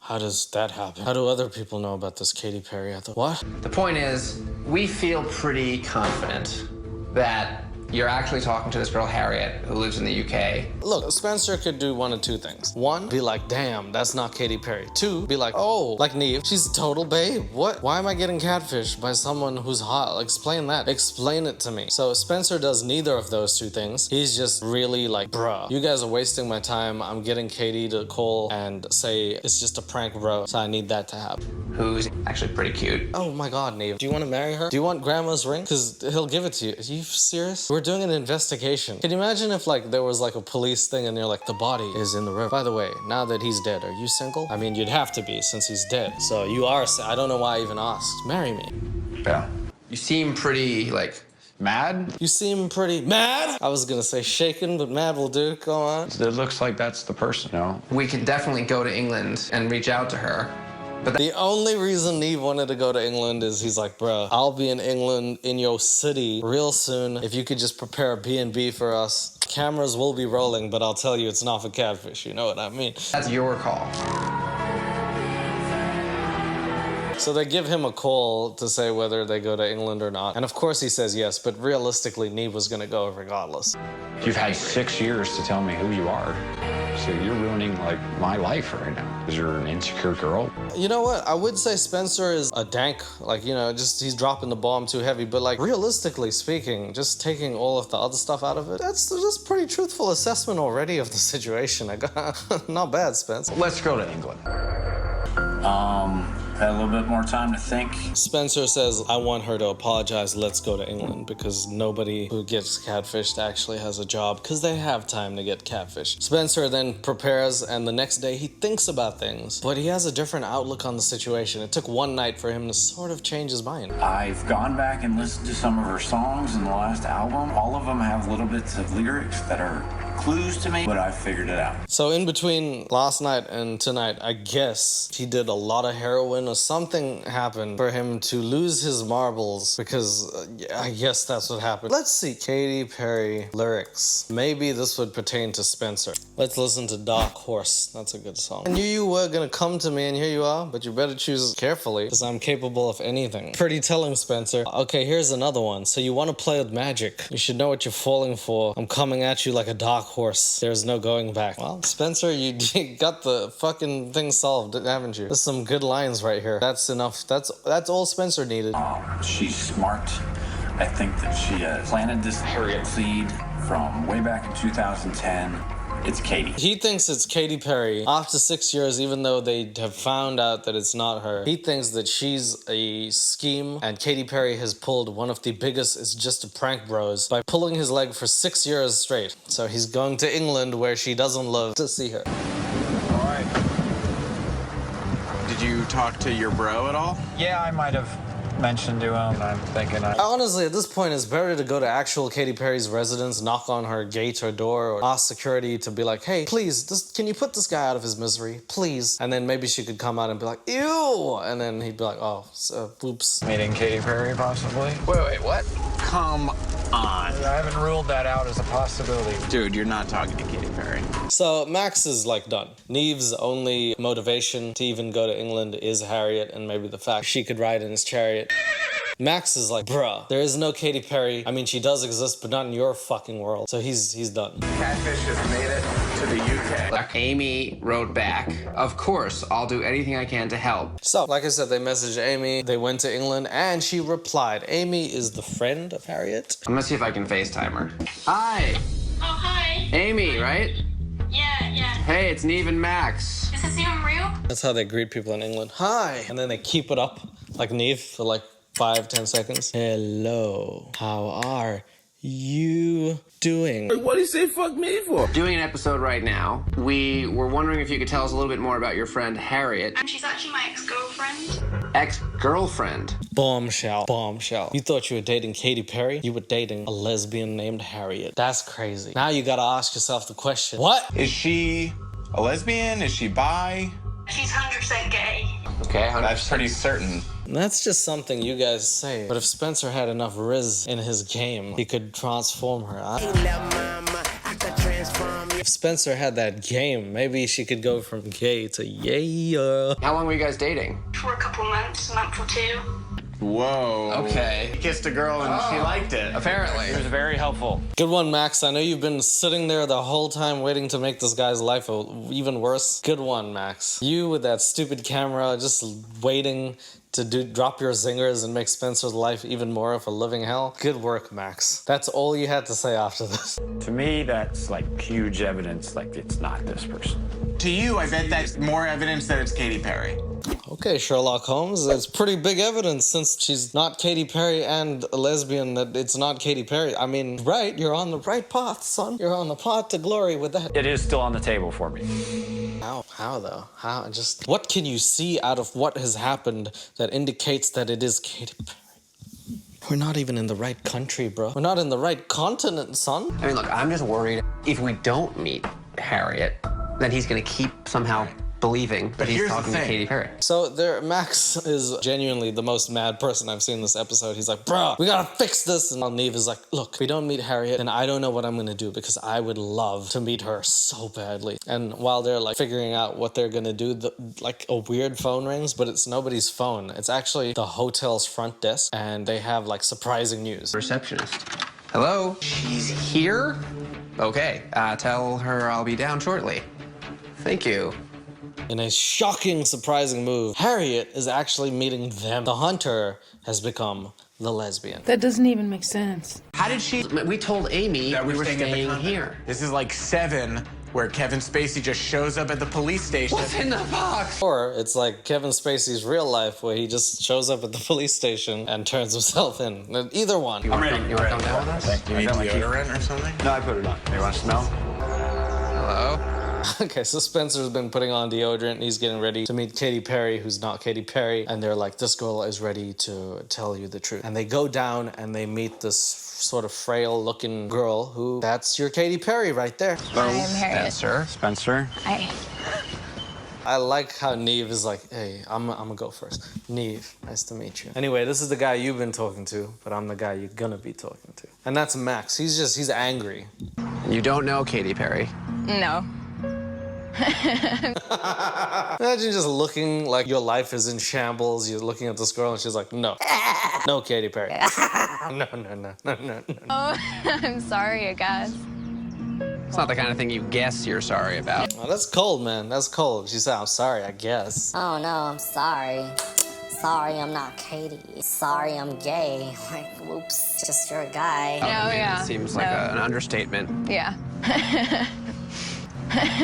how does that happen? How do other people know about this Katy Perry? I thought, what? The point is, we feel pretty confident that you're actually talking to this girl, Harriet, who lives in the UK. Look, Spencer could do one of two things. One, be like, damn, that's not Katy Perry. Two, be like, oh, like Neve, she's a total babe. What? Why am I getting catfished by someone who's hot? Explain that. Explain it to me. So Spencer does neither of those two things. He's just really like, bruh, you guys are wasting my time. I'm getting Katy to call and say it's just a prank, bro. So I need that to happen. Who's actually pretty cute. Oh my God, Neve. Do you want to marry her? Do you want grandma's ring? Because he'll give it to you. Are you serious? We're doing an investigation. Can you imagine if like there was like a police thing and they're like, the body is in the river. By the way, now that he's dead, are you single? I mean, you'd have to be since he's dead. So you are, I don't know why I even asked. Marry me. Yeah. You seem pretty, like, Mad? You seem pretty mad. I was gonna say shaken, but mad will do. Go on. It looks like that's the person, no? We can definitely go to England and reach out to her. But The only reason Neve wanted to go to England is he's like, bruh, I'll be in England in your city real soon. If you could just prepare a B&B for us. Cameras will be rolling, but I'll tell you it's not for Catfish. You know what I mean? that's your call. So they give him a call to say whether they go to England or not. And of course he says yes, but realistically, Neve was gonna go regardless. You've had 6 years to tell me who you are. So you're ruining, like, my life right now. Because you're an insecure girl. You know what? I would say Spencer is a dank, like, you know, just he's dropping the bomb too heavy. But like, realistically speaking, just taking all of the other stuff out of it, that's just pretty truthful assessment already of the situation. I got not bad, Spence. Let's go to England. Had a little bit more time to think. Spencer says, I want her to apologize, let's go to England, because nobody who gets catfished actually has a job, because they have time to get catfished. Spencer then prepares, and the next day he thinks about things, but he has a different outlook on the situation. It took one night for him to sort of change his mind. I've gone back and listened to some of her songs in the last album. All of them have little bits of lyrics that are clues to me, but I figured it out. So in between last night and tonight, I guess he did a lot of heroin or something happened for him to lose his marbles, because I guess that's what happened. Let's see Katy Perry lyrics. Maybe this would pertain to Spencer. Let's listen to Dark Horse. That's a good song. I knew you were gonna come to me, and here you are, but you better choose carefully, because I'm capable of anything. Pretty telling, Spencer. Okay, here's another one. So you want to play with magic. You should know what you're falling for. I'm coming at you like a dark horse. There's no going back. Well, Spencer, you got the fucking thing solved, haven't you? There's some good lines right here. That's enough. That's all Spencer needed. She's smart. I think that she planted this Harriet seed from way back in 2010. It's Katy. He thinks it's Katy Perry. After 6 years, even though they have found out that it's not her, he thinks that she's a scheme, and Katy Perry has pulled one of the biggest It's Just a Prank bros by pulling his leg for 6 years straight. So he's going to England where she doesn't live to see her. All right. Did you talk to your bro at all? Yeah, I might have mentioned to him. I'm thinking Honestly, at this point, it's better to go to actual Katy Perry's residence, knock on her gate or door, or ask security to be like, hey, please, can you put this guy out of his misery, please? And then maybe she could come out and be like, ew! And then he'd be like, oh, oops. meeting Katy Perry, possibly. Wait, what? Come on. I haven't ruled that out as a possibility. Dude, you're not talking to Katy Perry. So Max is like done. Neve's only motivation to even go to England is Harriet, and maybe the fact she could ride in his chariot. Max is like, bruh, there is no Katy Perry. I mean, she does exist, but not in your fucking world. So he's done. Catfish has made it to the UK. Amy wrote back, of course, I'll do anything I can to help. So, like I said, they messaged Amy, they went to England, and she replied. Amy is the friend of Harriet. I'm gonna see if I can FaceTime her. Hi. Oh, hi. Amy, right? Yeah. Hey, it's Neve and Max. Is this even real? That's how they greet people in England. Hi. And then they keep it up, like Neve, for like 5-10 seconds. Hello. How are you doing? What do you say fuck me for? Doing an episode right now. We were wondering if you could tell us a little bit more about your friend Harriet. And she's actually my ex-girlfriend. Ex-girlfriend? Bombshell. Bombshell. You thought you were dating Katy Perry? You were dating a lesbian named Harriet. That's crazy. Now you gotta ask yourself the question, what? Is she a lesbian? Is she bi? She's 100% gay. Okay, That's pretty certain. That's just something you guys say. But if Spencer had enough riz in his game, he could transform her. If Spencer had that game, maybe she could go from gay to yeah. How long were you guys dating? For a couple months, a month or two. Whoa. Okay. He kissed a girl and she liked it. Apparently. It was very helpful. Good one, Max. I know you've been sitting there the whole time waiting to make this guy's life even worse. Good one, Max. You with that stupid camera, just waiting to drop your zingers and make Spencer's life even more of a living hell. Good work, Max. That's all you had to say after this. To me, that's like huge evidence, like it's not this person. To you, I bet that's more evidence that it's Katy Perry. Okay, Sherlock Holmes, that's pretty big evidence since she's not Katy Perry and a lesbian that it's not Katy Perry. I mean, right, you're on the right path, son. You're on the path to glory with that. It is still on the table for me. How though? How? Just, what can you see out of what has happened that indicates that it is Katy Perry? We're not even in the right country, bro. We're not in the right continent, son. I mean, look, I'm just worried if we don't meet Harriet, then he's gonna keep somehow believing that he's talking to Katy Perry. So Max is genuinely the most mad person I've seen this episode. He's like, bro, we gotta fix this. And Neve is like, look, if we don't meet Harriet, then I don't know what I'm gonna do because I would love to meet her so badly. And while they're like figuring out what they're gonna do, like a weird phone rings, but it's nobody's phone. It's actually the hotel's front desk and they have like surprising news. Receptionist. Hello? She's here? Okay, tell her I'll be down shortly. Thank you. In a shocking, surprising move, Harriet is actually meeting them. The hunter has become the lesbian. That doesn't even make sense. How did she? We told Amy that we were staying here. This is like 7, where Kevin Spacey just shows up at the police station. What's in the box? Or it's like Kevin Spacey's real life where he just shows up at the police station and turns himself in. Either one. I'm ready. You want to come down with us? You need deodorant or something? No, I put it on. You want to smell? Hello? Okay, so Spencer's been putting on deodorant and he's getting ready to meet Katy Perry, who's not Katy Perry. And they're like, this girl is ready to tell you the truth. And they go down and they meet this sort of frail looking girl who, that's your Katy Perry right there. Hello, I'm Harriet. Spencer. Hi. I like how Neve is like, hey, I'm gonna go first. Neve, nice to meet you. Anyway, this is the guy you've been talking to, but I'm the guy you're gonna be talking to. And that's Max. He's angry. You don't know Katy Perry. No. Imagine just looking like your life is in shambles. You're looking at this girl and she's like, no. No, Katy Perry. No. Oh, I'm sorry, I guess. It's not the kind of thing you guess you're sorry about. Oh, that's cold, man. That's cold. She said, I'm sorry, I guess. Oh no, I'm sorry. Sorry, I'm not Katy. Sorry, I'm gay. Like, whoops, just you're a guy. Oh, yeah. It seems like an understatement. Yeah.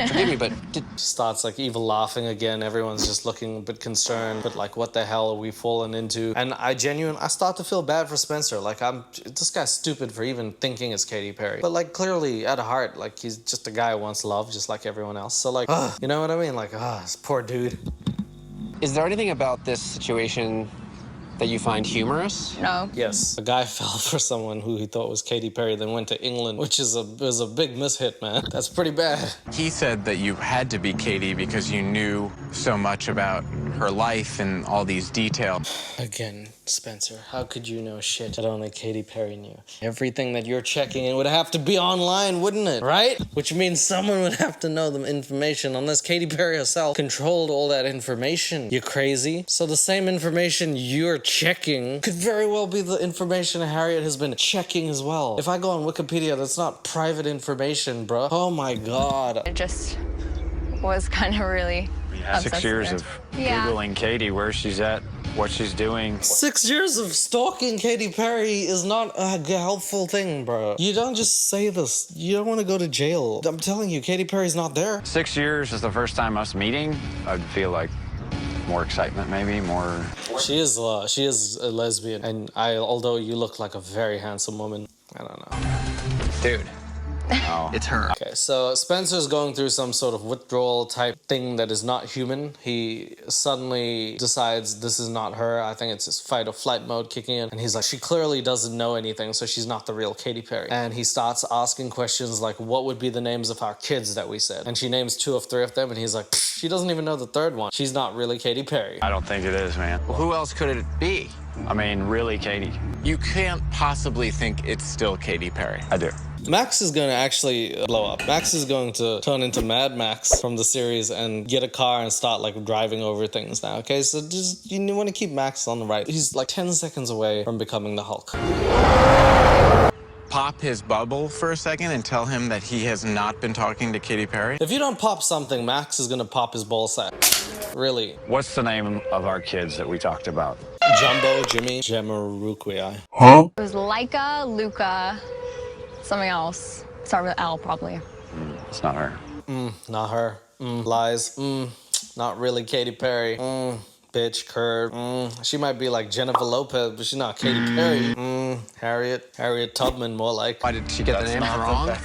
Forgive me, but Starts like evil laughing again. Everyone's just looking a bit concerned. But like, what the hell are we falling into? And I start to feel bad for Spencer. Like, this guy's stupid for even thinking it's Katy Perry. But like, clearly at heart, like he's just a guy who wants love, just like everyone else. So like, you know what I mean? Like, this poor dude. is there anything about this situation that you find humorous? No. Yes, a guy fell for someone who he thought was Katy Perry, then went to England, which is was a big mishit, man. That's pretty bad. He said that you had to be Katy because you knew so much about her life and all these details. Again, Spencer, how could you know shit that only Katy Perry knew? Everything that you're checking in would have to be online, wouldn't it? Right? Which means someone would have to know the information unless Katy Perry herself controlled all that information. You crazy? So the same information you're checking could very well be the information Harriet has been checking as well. If I go on Wikipedia, that's not private information, bro. Oh my God. It just was kind of really obsessed 6 years with of her. Yeah. Googling Katy, where she's at, what she's doing. 6 years of stalking Katy Perry is not a helpful thing, bro. You don't just say this. You don't want to go to jail. I'm telling you, Katy Perry's not there. 6 years is the first time us meeting. I'd feel like more excitement, maybe more. She is a lesbian, and although you look like a very handsome woman, I don't know. Dude. Oh. It's her. Okay, so Spencer's going through some sort of withdrawal type thing that is not human. He suddenly decides this is not her. I think it's his fight or flight mode kicking in. And he's like, she clearly doesn't know anything, so she's not the real Katy Perry. And he starts asking questions like, what would be the names of our kids that we said? And she names 2 of 3 of them, and he's like, she doesn't even know the third one. She's not really Katy Perry. I don't think it is, man. Well, who else could it be? I mean, really, Katy. You can't possibly think it's still Katy Perry. I do. Max is going to actually blow up. Max is going to turn into Mad Max from the series and get a car and start like driving over things now, okay? So just, you want to keep Max on the right. He's like 10 seconds away from becoming the Hulk. Pop his bubble for a second and tell him that he has not been talking to Katy Perry. If you don't pop something, Max is going to pop his ball sack. Really. What's the name of our kids that we talked about? Jumbo, Jimmy, Jamiroquai. Huh? It was Laika, Luca, something else. Start with L, probably. It's not her. Not her. Lies. Not really Katy Perry. Bitch, curve. She might be like Jennifer Lopez, but she's not Katy Perry. Harriet Tubman, more like. Why did she get the names wrong?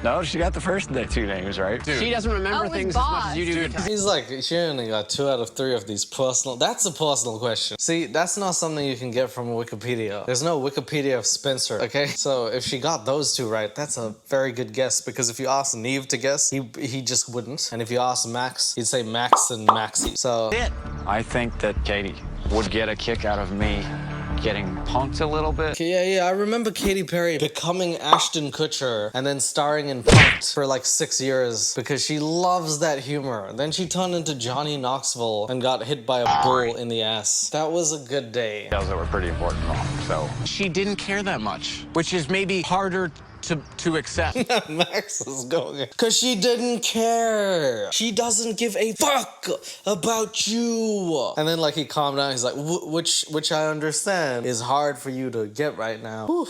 No, she got the first 2 names right. Dude. She doesn't remember things as much as you do. He's like, she only got 2 out of 3 of these personal. That's a personal question. See, that's not something you can get from Wikipedia. There's no Wikipedia of Spencer, okay? So if she got those 2 right, that's a very good guess, because if you ask Neve to guess, he just wouldn't. And if you ask Max, he'd say Max and Maxie. So I think that Katy would get a kick out of me getting punked a little bit. Okay, yeah, I remember Katy Perry becoming Ashton Kutcher and then starring in Punk'd for like 6 years because she loves that humor. Then she turned into Johnny Knoxville and got hit by a bull in the ass. That was a good day. Details that were pretty important wrong, so. She didn't care that much, which is maybe harder to accept. Max is going. Because she didn't care. She doesn't give a fuck about you. And then like he calmed down. He's like, which I understand is hard for you to get right now. Whew.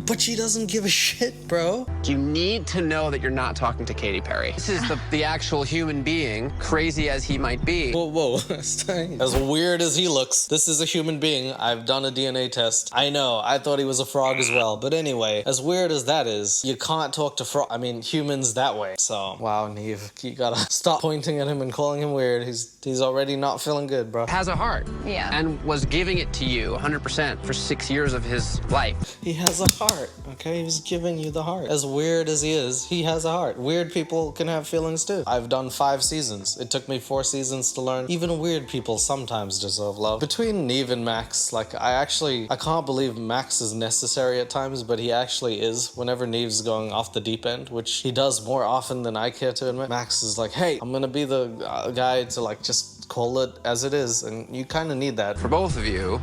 But she doesn't give a shit, bro. You need to know that you're not talking to Katy Perry. This is the actual human being, crazy as he might be. Whoa. As weird as he looks, this is a human being. I've done a DNA test. I know, I thought he was a frog as well. But anyway, as weird as that is, you can't talk to humans that way. So, wow, Neve, you gotta stop pointing at him and calling him weird. He's already not feeling good, bro. Has a heart. Yeah. And was giving it to you 100% for 6 years of his life. He has a heart, okay? He was giving you the heart. As weird as he is, he has a heart. Weird people can have feelings too. I've done 5 seasons. It took me 4 seasons to learn. Even weird people sometimes deserve love. Between Neve and Max, like, I can't believe Max is necessary at times, but he actually is. Whenever Neve's going off the deep end, which he does more often than I care to admit, Max is like, hey, I'm gonna be the guy to like just call it as it is, and you kind of need that. For both of you,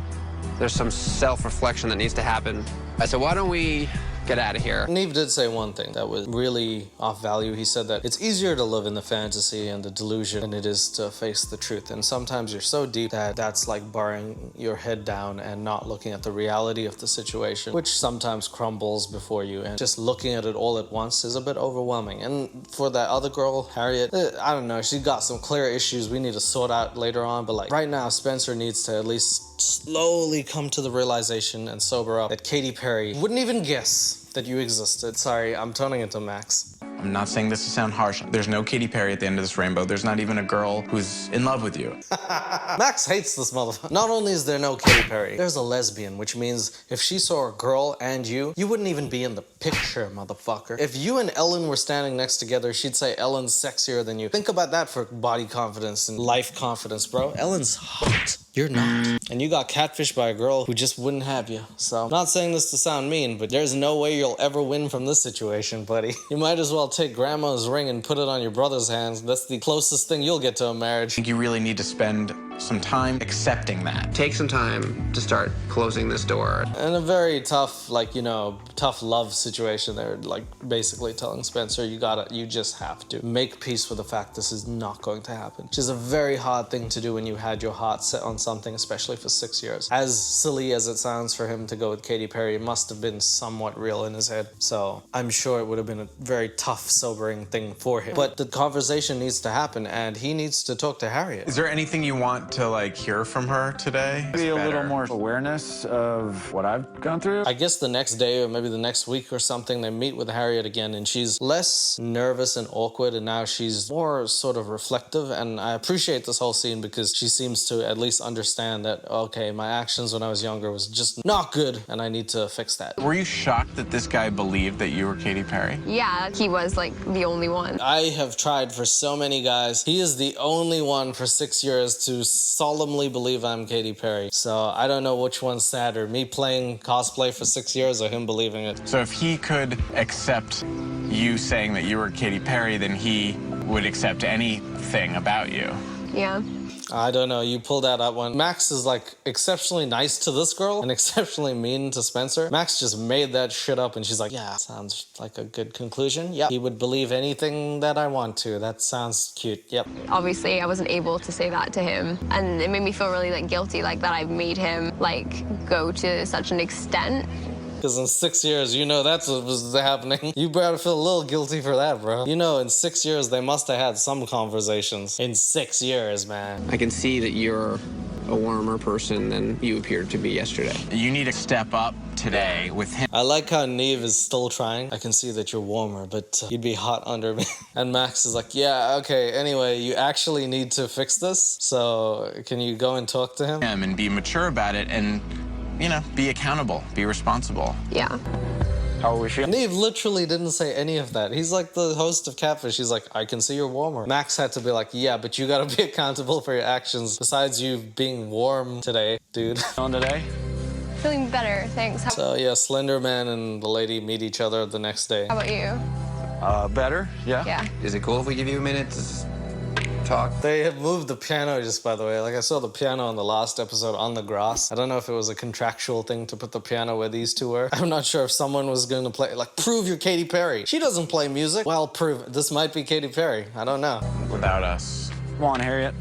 there's some self-reflection that needs to happen. So why don't we get out of here? Neve did say one thing that was really off value. He said that it's easier to live in the fantasy and the delusion than it is to face the truth. And sometimes you're so deep that that's like burying your head down and not looking at the reality of the situation, which sometimes crumbles before you. And just looking at it all at once is a bit overwhelming. And for that other girl, Harriet, I don't know, she got some clear issues we need to sort out later on. But like right now, Spencer needs to at least slowly come to the realization and sober up that Katy Perry wouldn't even guess that you existed. Sorry, I'm turning into Max. I'm not saying this to sound harsh. There's no Katy Perry at the end of this rainbow. There's not even a girl who's in love with you. Max hates this motherfucker. Not only is there no Katy Perry, there's a lesbian, which means if she saw a girl and you wouldn't even be in the picture, motherfucker. If you and Ellen were standing next together, she'd say Ellen's sexier than you. Think about that for body confidence and life confidence, bro. Ellen's hot. You're not. And you got catfished by a girl who just wouldn't have you. So, not saying this to sound mean, but there's no way you'll ever win from this situation, buddy. You might as well take grandma's ring and put it on your brother's hands. That's the closest thing you'll get to a marriage. I think you really need to spend some time accepting that. Take some time to start closing this door. In a very tough, tough love situation, they're like basically telling Spencer, you just have to make peace with the fact this is not going to happen. Which is a very hard thing to do when you had your heart set on something, especially for 6 years. As silly as it sounds for him to go with Katy Perry, it must have been somewhat real in his head. So I'm sure it would have been a very tough, sobering thing for him. But the conversation needs to happen, and he needs to talk to Harriet. Is there anything you want to like hear from her today? Maybe a little more awareness of what I've gone through. I guess the next day or maybe the next week or something, they meet with Harriet again, and she's less nervous and awkward, and now she's more sort of reflective. And I appreciate this whole scene because she seems to at least understand that, okay, my actions when I was younger was just not good, and I need to fix that. Were you shocked that this guy believed that you were Katy Perry? Yeah, he was like the only one. I have tried for so many guys. He is the only one for 6 years to solemnly believe I'm Katy Perry. So I don't know which one's sadder, me playing cosplay for 6 years or him believing it. So if he could accept you saying that you were Katy Perry, then he would accept anything about you. Yeah. I don't know, you pulled that up one. Max is like exceptionally nice to this girl and exceptionally mean to Spencer. Max just made that shit up and she's like, yeah, sounds like a good conclusion. Yep, he would believe anything that I want to. That sounds cute, yep. Obviously, I wasn't able to say that to him, and it made me feel really like guilty, like that I made him like go to such an extent. Because in 6 years, you know that's what was happening. You better feel a little guilty for that, bro. You know, in 6 years, they must have had some conversations. In 6 years, man. I can see that you're a warmer person than you appeared to be yesterday. You need to step up today with him. I like how Neve is still trying. I can see that you're warmer, but you'd be hot under me. And Max is like, yeah, okay, anyway, you actually need to fix this, so can you go and talk to him? And be mature about it and, you know, be accountable, be responsible. Yeah. How are we feeling? Neve literally didn't say any of that. He's like the host of Catfish. He's like, I can see you're warmer. Max had to be like, yeah, but you gotta be accountable for your actions. Besides you being warm today, dude. On today? Feeling better, thanks. So yeah, Slender Man and the lady meet each other the next day. How about you? Better, yeah. Yeah. Is it cool if we give you a minute to just talk? They have moved the piano, just by the way. Like, I saw the piano in the last episode on the grass. I don't know if it was a contractual thing to put the piano where these two were. I'm not sure if someone was going to play, like, prove you're Katy Perry. She doesn't play music. Well, prove this might be Katy Perry. I don't know. Without us. Come on, Harriet.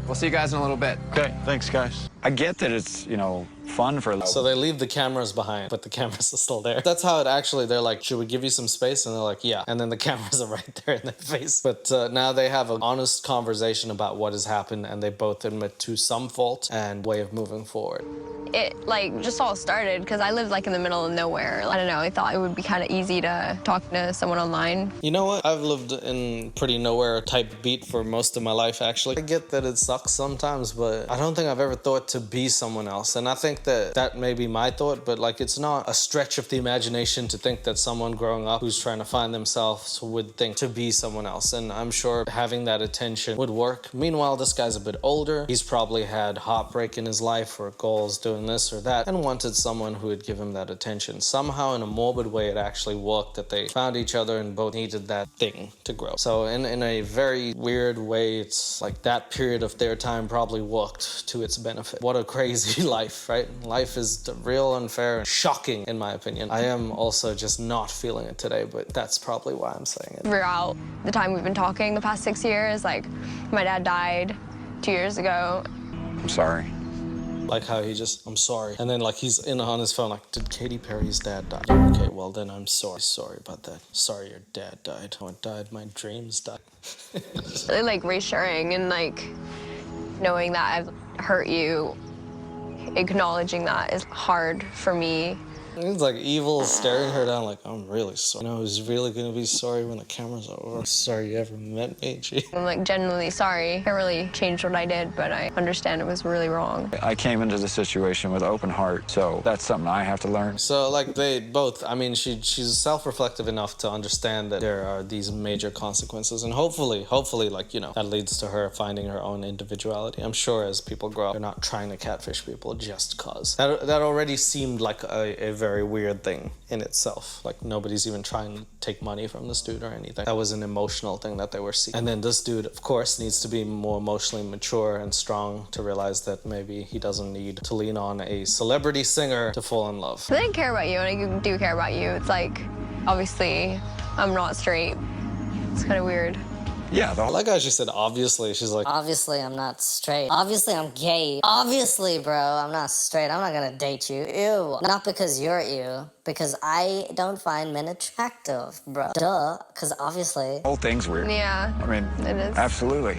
We'll see you guys in a little bit. Okay, thanks, guys. I get that it's, you know, fun for... So they leave the cameras behind, but the cameras are still there. That's how it actually, they're like, should we give you some space? And they're like, yeah. And then the cameras are right there in their face. But now they have an honest conversation about what has happened, and they both admit to some fault and way of moving forward. It, like, just all started because I lived, like, in the middle of nowhere. I don't know, I thought it would be kind of easy to talk to someone online. You know what? I've lived in pretty nowhere type beat for most of my life, actually. I get that it sucks sometimes, but I don't think I've ever thought to be someone else. And I think that may be my thought, but like, it's not a stretch of the imagination to think that someone growing up who's trying to find themselves would think to be someone else. And I'm sure having that attention would work. Meanwhile, this guy's a bit older. He's probably had heartbreak in his life or goals doing this or that and wanted someone who would give him that attention. Somehow in a morbid way, it actually worked that they found each other and both needed that thing to grow. So in a very weird way, it's like that period of their time probably worked to its benefit. What a crazy life, right? Life is real unfair and shocking, in my opinion. I am also just not feeling it today, but that's probably why I'm saying it. Throughout the time we've been talking, the past 6 years, like, my dad died 2 years ago. I'm sorry. Like how he just, I'm sorry. And then like he's in on his phone like, did Katy Perry's dad die? Okay, well then I'm sorry. Sorry about that. Sorry your dad died. What died? My dreams died. Really, like, reassuring and, like, knowing that I've hurt you, acknowledging that is hard for me. It's like evil staring her down like, I'm really sorry. You know, who's really gonna be sorry when the camera's over? Sorry you ever met me, G. I'm, like, genuinely sorry. I really changed what I did, but I understand it was really wrong. I came into the situation with open heart, so that's something I have to learn. So, like, they both, I mean, she's self-reflective enough to understand that there are these major consequences, and hopefully, like, you know, that leads to her finding her own individuality. I'm sure as people grow up, they're not trying to catfish people just cause. That already seemed like a very weird thing in itself. Like, nobody's even trying to take money from this dude or anything. That was an emotional thing that they were seeking. And then this dude, of course, needs to be more emotionally mature and strong to realize that maybe he doesn't need to lean on a celebrity singer to fall in love. I didn't care about you, and I do care about you. It's like, obviously, I'm not straight. It's kind of weird. Yeah, I like how she said obviously. She's like, Obviously, I'm not straight. Obviously, I'm gay. Obviously, bro, I'm not straight. I'm not gonna date you. Ew. Not because you're ew. Because I don't find men attractive, bro. Duh. Because obviously. The whole thing's weird. Yeah. I mean, it is. Absolutely.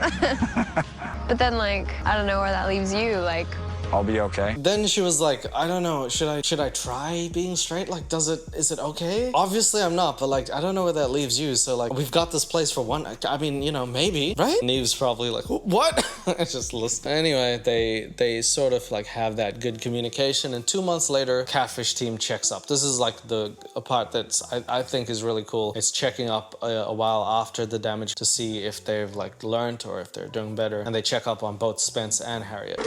But then, like, I don't know where that leaves you. Like, I'll be okay. Then she was like, I don't know, should I try being straight? Like, is it okay? Obviously I'm not, but like, I don't know where that leaves you. So like, we've got this place for one, I mean, you know, maybe, right? Neve's probably like, what? Just listen. Anyway, they sort of like have that good communication, and 2 months later, Catfish team checks up. This is like a part that's, I think is really cool. It's checking up a while after the damage to see if they've like learned or if they're doing better. And they check up on both Spence and Harriet.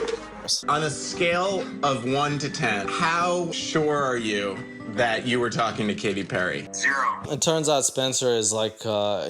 On a scale of 1 to 10, how sure are you that you were talking to Katy Perry? 0. It turns out Spencer is like,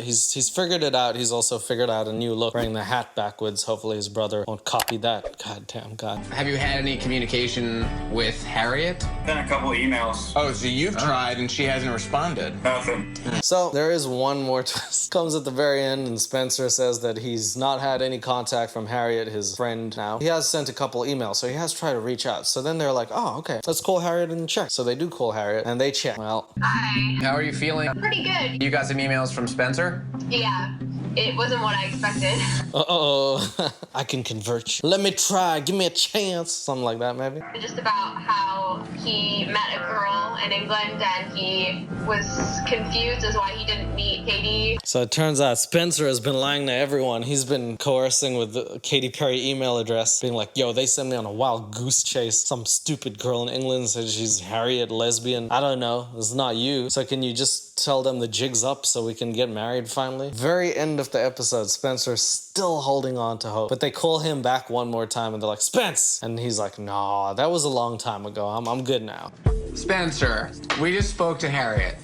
he's figured it out. He's also figured out a new look, wearing the hat backwards. Hopefully his brother won't copy that. God damn, God. Have you had any communication with Harriet? Then a couple of emails. Oh, so you've tried and she hasn't responded. Nothing. So there is one more twist. Comes at the very end, and Spencer says that he's not had any contact from Harriet, his friend now. He has sent a couple emails, so he has tried to reach out. So then they're like, oh, okay, let's call Harriet and check. So they do call Harriet, and they check. Well, How are you feeling? pretty good. You got some emails from Spencer? Yeah. it wasn't what I expected. Uh-oh. I can convert you. Let me try. Give me a chance. Something like that, maybe. Just about how he met a girl in England and he was confused as why he didn't meet Katy. So it turns out Spencer has been lying to everyone. He's been coercing with the Katy Perry email address, being like, yo, they sent me on a wild goose chase. Some stupid girl in England said she's Harriet, lesbian. I don't know. It's not you. So can you just tell them the jig's up so we can get married finally? Very end of the episode, Spencer's still holding on to hope. But they call him back one more time and they're like, Spence! And he's like, nah, that was a long time ago. I'm good now. Spencer, we just spoke to Harriet.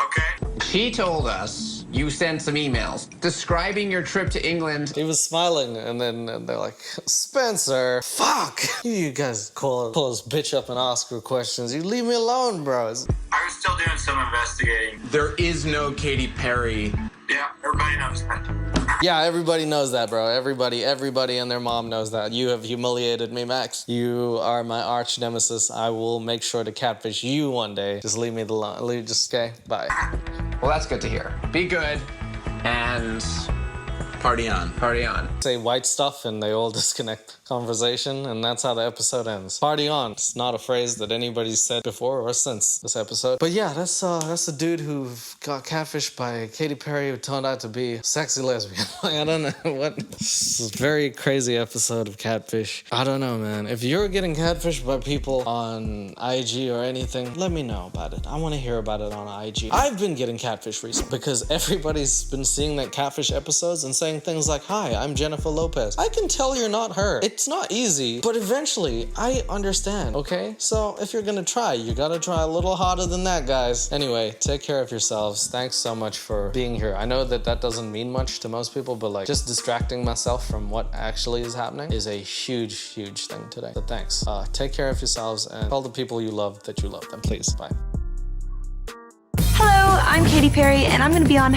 Okay. She told us you sent some emails describing your trip to England. He was smiling, and then they're like, Spencer, fuck! You guys pull this bitch up and ask her questions. You leave me alone, bro. I was still doing some investigating. There is no Katy Perry. Yeah, everybody knows that. Yeah, everybody knows that, bro. Everybody and their mom knows that. You have humiliated me, Max. You are my arch nemesis. I will make sure to catfish you one day. Just leave me alone. Just, okay, bye. Well, that's good to hear. Be good and Party on. party on. Say white stuff and they all disconnect conversation, and that's how the episode ends. Party on. It's not a phrase that anybody's said before or since this episode. But yeah, that's a dude who got catfished by Katy Perry, who turned out to be a sexy lesbian. I don't know what. This is a very crazy episode of Catfish. I don't know, man. If you're getting catfished by people on IG or anything, let me know about it. I want to hear about it on IG. I've been getting catfished recently because everybody's been seeing that Catfish episodes and saying things like, hi, I'm Jennifer Lopez. I can tell you're not her. It's not easy, but eventually I understand, okay? So if you're gonna try, you gotta try a little harder than that, guys. Anyway, take care of yourselves. Thanks so much for being here. I know that doesn't mean much to most people, but like just distracting myself from what actually is happening is a huge, huge thing today. So thanks. Take care of yourselves and tell the people you love that you love them, please. Bye. Hello, I'm Katy Perry, and I'm gonna be on